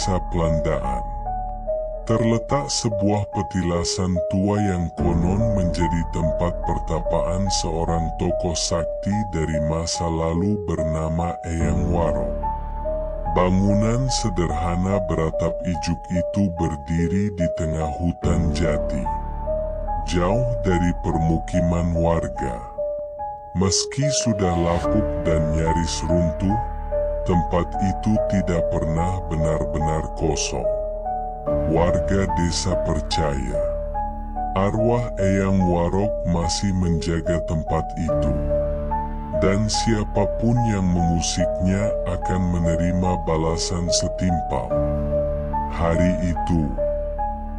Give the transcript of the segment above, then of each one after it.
desa Pelandaan. Terletak sebuah petilasan tua yang konon menjadi tempat pertapaan seorang tokoh sakti dari masa lalu bernama Eyang Warok. Bangunan sederhana beratap ijuk itu berdiri di tengah hutan jati, jauh dari permukiman warga. Meski sudah lapuk dan nyaris runtuh, tempat itu tidak pernah benar-benar kosong. Warga desa percaya arwah Eyang Warok masih menjaga tempat itu, dan siapapun yang mengusiknya akan menerima balasan setimpal. Hari itu,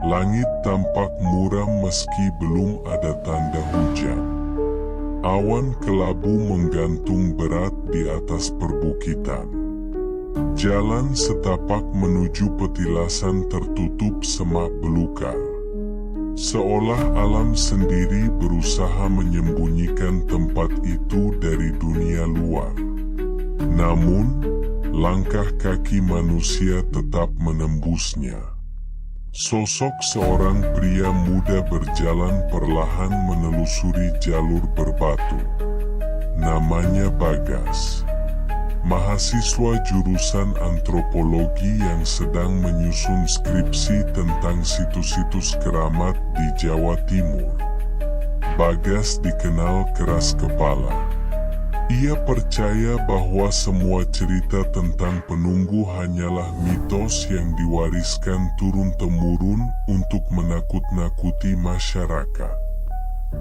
langit tampak muram meski belum ada tanda hujan. Awan kelabu menggantung berat di atas perbukitan. Jalan setapak menuju petilasan tertutup semak belukar. Seolah alam sendiri berusaha menyembunyikan tempat itu dari dunia luar. Namun, langkah kaki manusia tetap menembusnya. Sosok seorang pria muda berjalan perlahan menelusuri jalur berbatu. Namanya Bagas. Mahasiswa jurusan antropologi yang sedang menyusun skripsi tentang situs-situs keramat di Jawa Timur. Bagas dikenal keras kepala. Ia percaya bahwa semua cerita tentang penunggu hanyalah mitos yang diwariskan turun-temurun untuk menakut-nakuti masyarakat.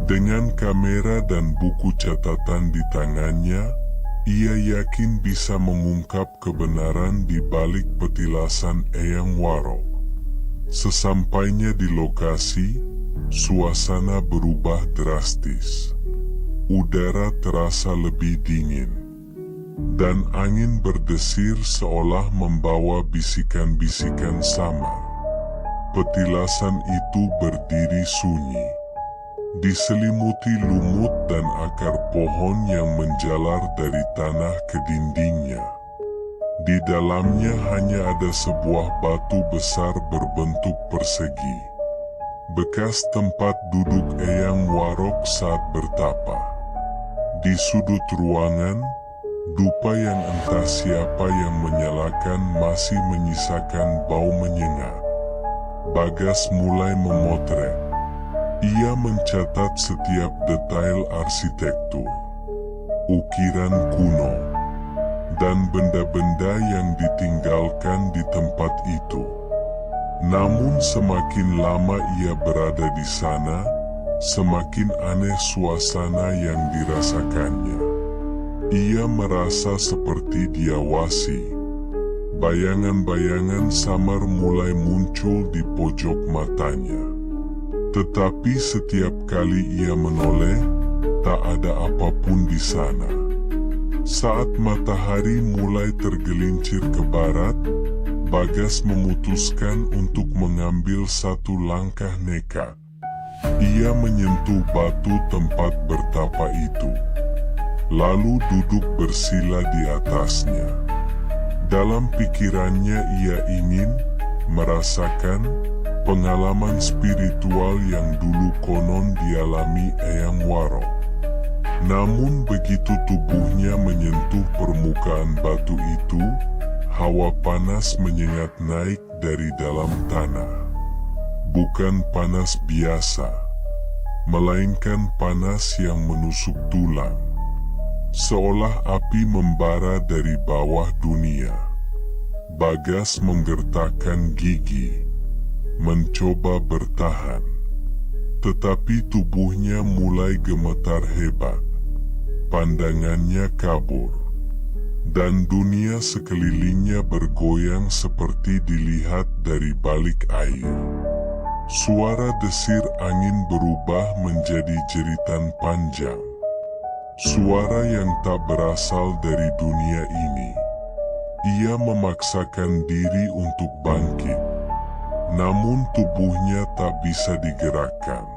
Dengan kamera dan buku catatan di tangannya, ia yakin bisa mengungkap kebenaran di balik petilasan Eyang Warok. Sesampainya di lokasi, suasana berubah drastis. Udara terasa lebih dingin, dan angin berdesir seolah membawa bisikan-bisikan samar. Petilasan itu berdiri sunyi, diselimuti lumut dan akar pohon yang menjalar dari tanah ke dindingnya. Di dalamnya hanya ada sebuah batu besar berbentuk persegi, bekas tempat duduk Eyang Warok saat bertapa. Di sudut ruangan, dupa yang entah siapa yang menyalakan masih menyisakan bau menyengat. Bagas mulai memotret. Ia mencatat setiap detail arsitektur, ukiran kuno, dan benda-benda yang ditinggalkan di tempat itu. Namun semakin lama ia berada di sana, semakin aneh suasana yang dirasakannya. Ia merasa seperti diawasi. Bayangan-bayangan samar mulai muncul di pojok matanya. Tetapi setiap kali ia menoleh, tak ada apapun di sana. Saat matahari mulai tergelincir ke barat, Bagas memutuskan untuk mengambil satu langkah nekat. Ia menyentuh batu tempat bertapa itu, lalu duduk bersila di atasnya. Dalam pikirannya ia ingin merasakan pengalaman spiritual yang dulu konon dialami Eyang Warok. Namun begitu tubuhnya menyentuh permukaan batu itu, hawa panas menyengat naik dari dalam tanah. Bukan panas biasa, melainkan panas yang menusuk tulang. Seolah api membara dari bawah dunia. Bagas menggertakkan gigi, mencoba bertahan, tetapi tubuhnya mulai gemetar hebat. Pandangannya kabur, dan dunia sekelilingnya bergoyang seperti dilihat dari balik air. Suara desir angin berubah menjadi jeritan panjang. Suara yang tak berasal dari dunia ini. Ia memaksakan diri untuk bangkit, namun tubuhnya tak bisa digerakkan.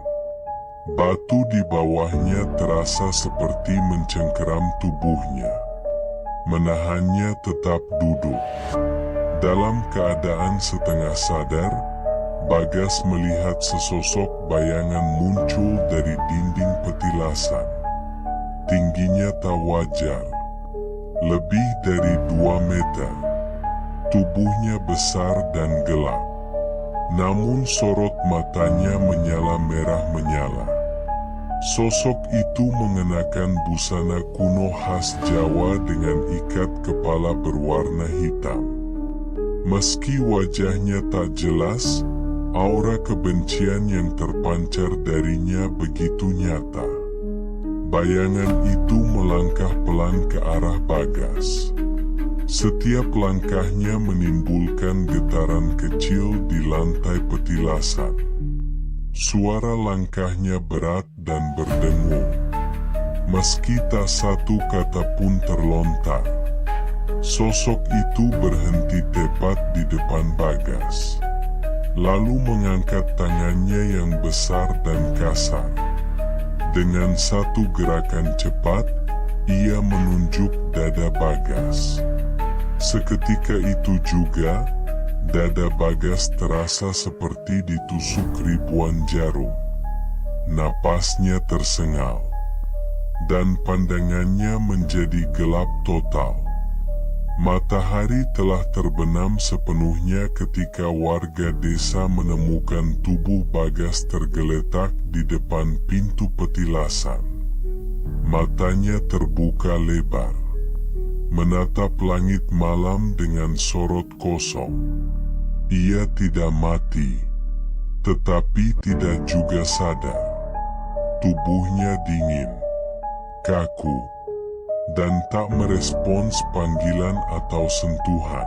Batu di bawahnya terasa seperti mencengkeram tubuhnya, menahannya tetap duduk. Dalam keadaan setengah sadar, Bagas melihat sesosok bayangan muncul dari dinding petilasan. Tingginya tak wajar, lebih dari 2 meter. Tubuhnya besar dan gelap, namun sorot matanya menyala merah menyala. Sosok itu mengenakan busana kuno khas Jawa dengan ikat kepala berwarna hitam. Meski wajahnya tak jelas, aura kebencian yang terpancar darinya begitu nyata. Bayangan itu melangkah pelan ke arah Bagas. Setiap langkahnya menimbulkan getaran kecil di lantai petilasan. Suara langkahnya berat dan berdengung. Meski tak satu kata pun terlontar, sosok itu berhenti tepat di depan Bagas. Lalu mengangkat tangannya yang besar dan kasar. Dengan satu gerakan cepat, ia menunjuk dada Bagas. Seketika itu juga, dada Bagas terasa seperti ditusuk ribuan jarum. Napasnya tersengal, dan pandangannya menjadi gelap total. Matahari telah terbenam sepenuhnya ketika warga desa menemukan tubuh Bagas tergeletak di depan pintu petilasan. Matanya terbuka lebar, menatap langit malam dengan sorot kosong. Ia tidak mati, tetapi tidak juga sadar. Tubuhnya dingin, kaku, dan tak merespons panggilan atau sentuhan.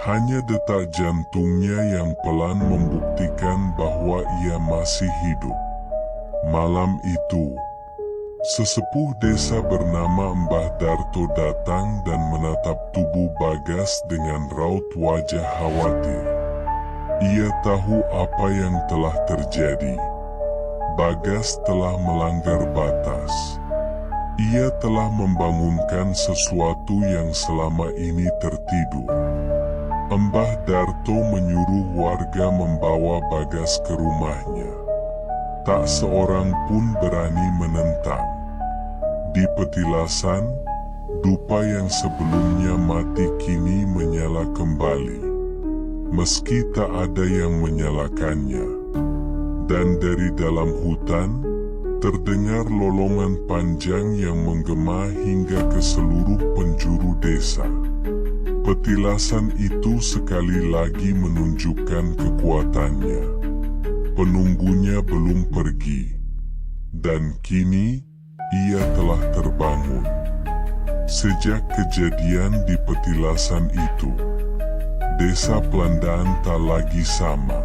Hanya detak jantungnya yang pelan membuktikan bahwa ia masih hidup. Malam itu, sesepuh desa bernama Mbah Darto datang dan menatap tubuh Bagas dengan raut wajah khawatir. Ia tahu apa yang telah terjadi. Bagas telah melanggar batas. Ia telah membangunkan sesuatu yang selama ini tertidur. Mbah Darto menyuruh warga membawa Bagas ke rumahnya. Tak seorang pun berani menentang. Di petilasan, dupa yang sebelumnya mati kini menyala kembali. Meski tak ada yang menyalakannya. Dan dari dalam hutan, terdengar lolongan panjang yang menggema hingga ke seluruh penjuru desa. Petilasan itu sekali lagi menunjukkan kekuatannya. Penunggunya belum pergi, dan kini ia telah terbangun. Sejak kejadian di petilasan itu, desa Pelandaan tak lagi sama.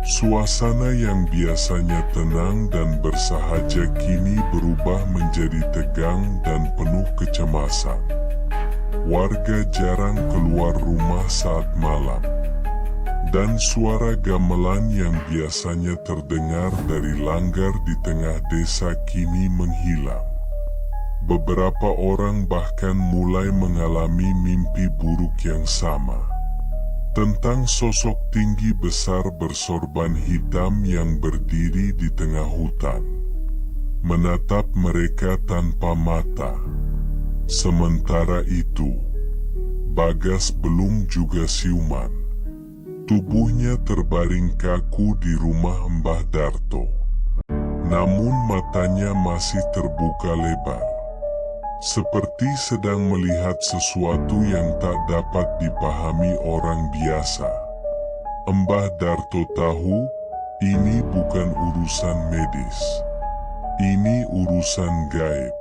Suasana yang biasanya tenang dan bersahaja kini berubah menjadi tegang dan penuh kecemasan. Warga jarang keluar rumah saat malam, dan suara gamelan yang biasanya terdengar dari langgar di tengah desa kini menghilang. Beberapa orang bahkan mulai mengalami mimpi buruk yang sama, tentang sosok tinggi besar bersorban hitam yang berdiri di tengah hutan, menatap mereka tanpa mata. Sementara itu, Bagas belum juga siuman. Tubuhnya terbaring kaku di rumah Mbah Darto. Namun matanya masih terbuka lebar, seperti sedang melihat sesuatu yang tak dapat dipahami orang biasa. Mbah Darto tahu, ini bukan urusan medis. Ini urusan gaib.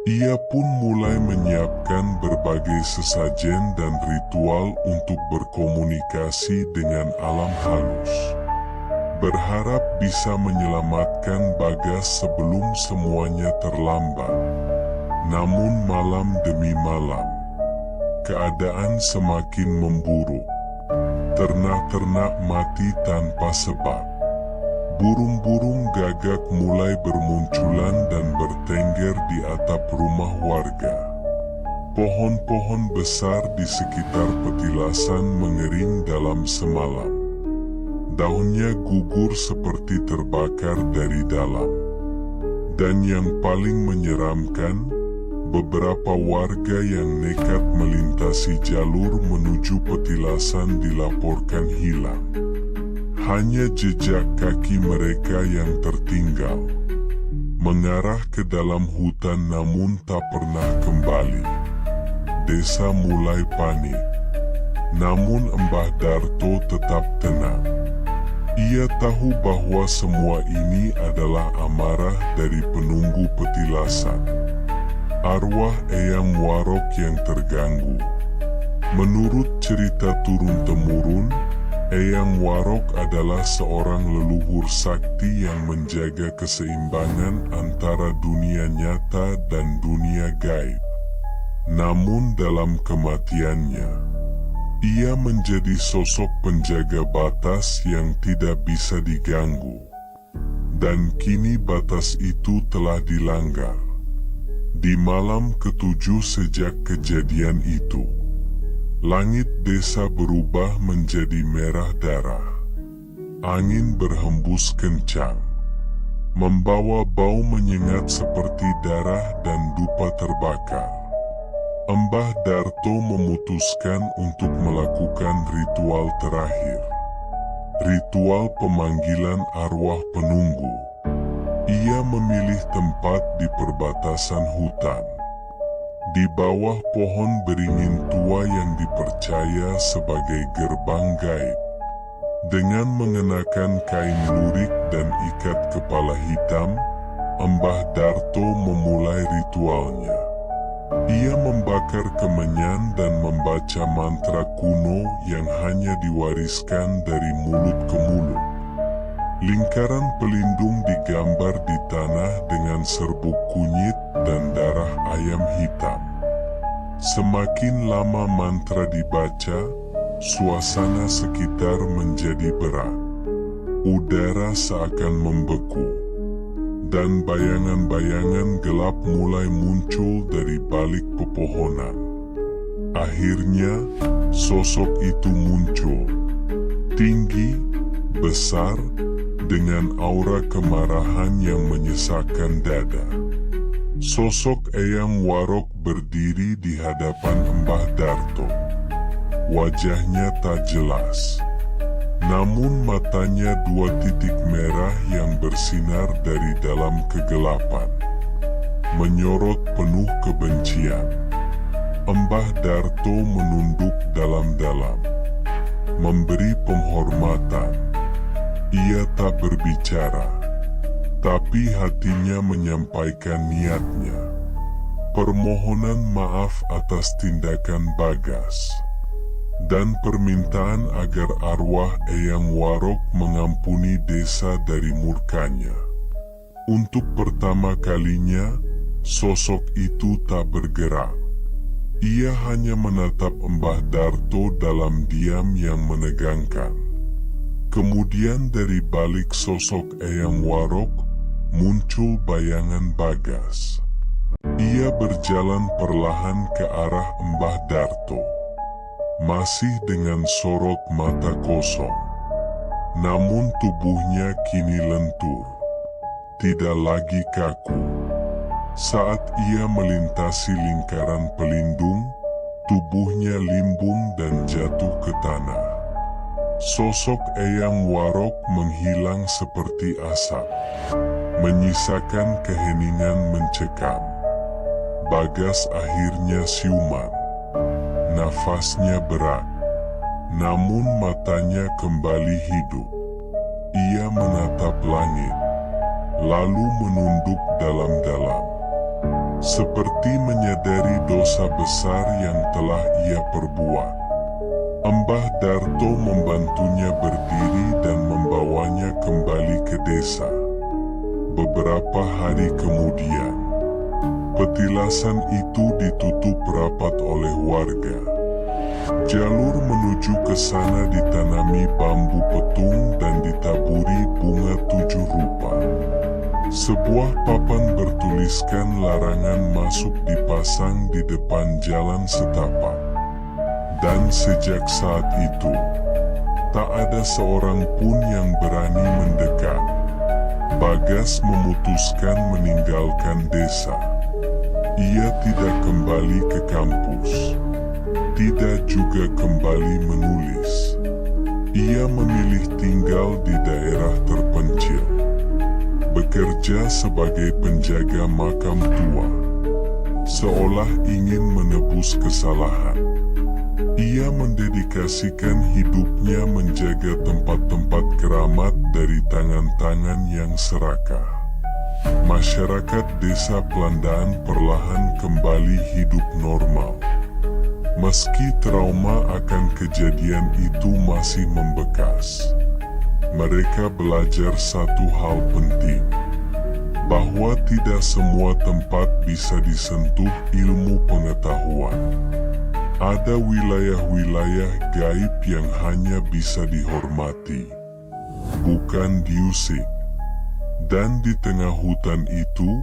Ia pun mulai menyiapkan berbagai sesajen dan ritual untuk berkomunikasi dengan alam halus. Berharap bisa menyelamatkan Bagas sebelum semuanya terlambat. Namun malam demi malam, keadaan semakin memburuk. Ternak-ternak mati tanpa sebab. Burung-burung gagak mulai bermunculan dan bertengger di atap rumah warga. Pohon-pohon besar di sekitar petilasan mengering dalam semalam. Daunnya gugur seperti terbakar dari dalam. Dan yang paling menyeramkan, beberapa warga yang nekat melintasi jalur menuju petilasan dilaporkan hilang. Hanya jejak kaki mereka yang tertinggal, mengarah ke dalam hutan namun tak pernah kembali. Desa mulai panik, namun Mbah Darto tetap tenang. Ia tahu bahwa semua ini adalah amarah dari penunggu petilasan, arwah Eyang Warok yang terganggu. Menurut cerita turun-temurun, Eyang Warok adalah seorang leluhur sakti yang menjaga keseimbangan antara dunia nyata dan dunia gaib. Namun dalam kematiannya, ia menjadi sosok penjaga batas yang tidak bisa diganggu. Dan kini batas itu telah dilanggar. Di malam ketujuh sejak kejadian itu, langit desa berubah menjadi merah darah. Angin berhembus kencang, membawa bau menyengat seperti darah dan dupa terbakar. Mbah Darto memutuskan untuk melakukan ritual terakhir. Ritual pemanggilan arwah penunggu. Ia memilih tempat di perbatasan hutan, di bawah pohon beringin tua yang dipercaya sebagai gerbang gaib. Dengan mengenakan kain lurik dan ikat kepala hitam, Mbah Darto memulai ritualnya. Ia membakar kemenyan dan membaca mantra kuno yang hanya diwariskan dari mulut ke mulut. Lingkaran pelindung digambar di tanah dengan serbuk kunyit dan darah ayam hitam. Semakin lama mantra dibaca, suasana sekitar menjadi berat. Udara seakan membeku, dan bayangan-bayangan gelap mulai muncul dari balik pepohonan. Akhirnya, sosok itu muncul. Tinggi, besar, dengan aura kemarahan yang menyesakkan dada. Sosok Eyang Warok berdiri di hadapan Mbah Darto. Wajahnya tak jelas, namun matanya dua titik merah yang bersinar dari dalam kegelapan, menyorot penuh kebencian. Mbah Darto menunduk dalam-dalam, memberi penghormatan. Ia tak berbicara, tapi hatinya menyampaikan niatnya. Permohonan maaf atas tindakan Bagas, dan permintaan agar arwah Eyang Warok mengampuni desa dari murkanya. Untuk pertama kalinya, sosok itu tak bergerak. Ia hanya menatap Mbah Darto dalam diam yang menegangkan. Kemudian dari balik sosok Eyang Warok, muncul bayangan Bagas. Ia berjalan perlahan ke arah Mbah Darto, masih dengan sorot mata kosong. Namun tubuhnya kini lentur, tidak lagi kaku. Saat ia melintasi lingkaran pelindung, tubuhnya limbung dan jatuh ke tanah. Sosok Eyang Warok menghilang seperti asap, menyisakan keheningan mencekam. Bagas akhirnya siuman. Nafasnya berat, namun matanya kembali hidup. Ia menatap langit, lalu menunduk dalam-dalam, seperti menyadari dosa besar yang telah ia perbuat. Mbah Darto membantunya berdiri dan membawanya kembali ke desa. Beberapa hari kemudian, petilasan itu ditutup rapat oleh warga. Jalur menuju ke sana ditanami bambu petung dan ditaburi bunga 7 rupa. Sebuah papan bertuliskan larangan masuk dipasang di depan jalan setapak. Dan sejak saat itu, tak ada seorang pun yang berani mendekat. Bagas memutuskan meninggalkan desa. Ia tidak kembali ke kampus. Tidak juga kembali menulis. Ia memilih tinggal di daerah terpencil. Bekerja sebagai penjaga makam tua. Seolah ingin menebus kesalahan. Ia mendedikasikan hidupnya menjaga tempat-tempat keramat dari tangan-tangan yang serakah. Masyarakat desa Pelandaan perlahan kembali hidup normal. Meski trauma akan kejadian itu masih membekas. Mereka belajar satu hal penting. Bahwa tidak semua tempat bisa disentuh ilmu pengetahuan. Ada wilayah-wilayah gaib yang hanya bisa dihormati, bukan diusik. Dan di tengah hutan itu,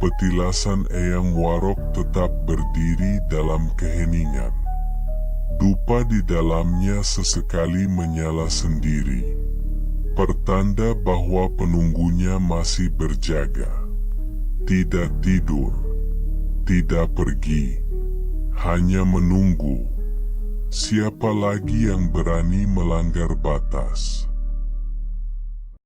petilasan Eyang Warok tetap berdiri dalam keheningan. Dupa di dalamnya sesekali menyala sendiri. Pertanda bahwa penunggunya masih berjaga. Tidak tidur, tidak pergi. Hanya menunggu. Siapa lagi yang berani melanggar batas?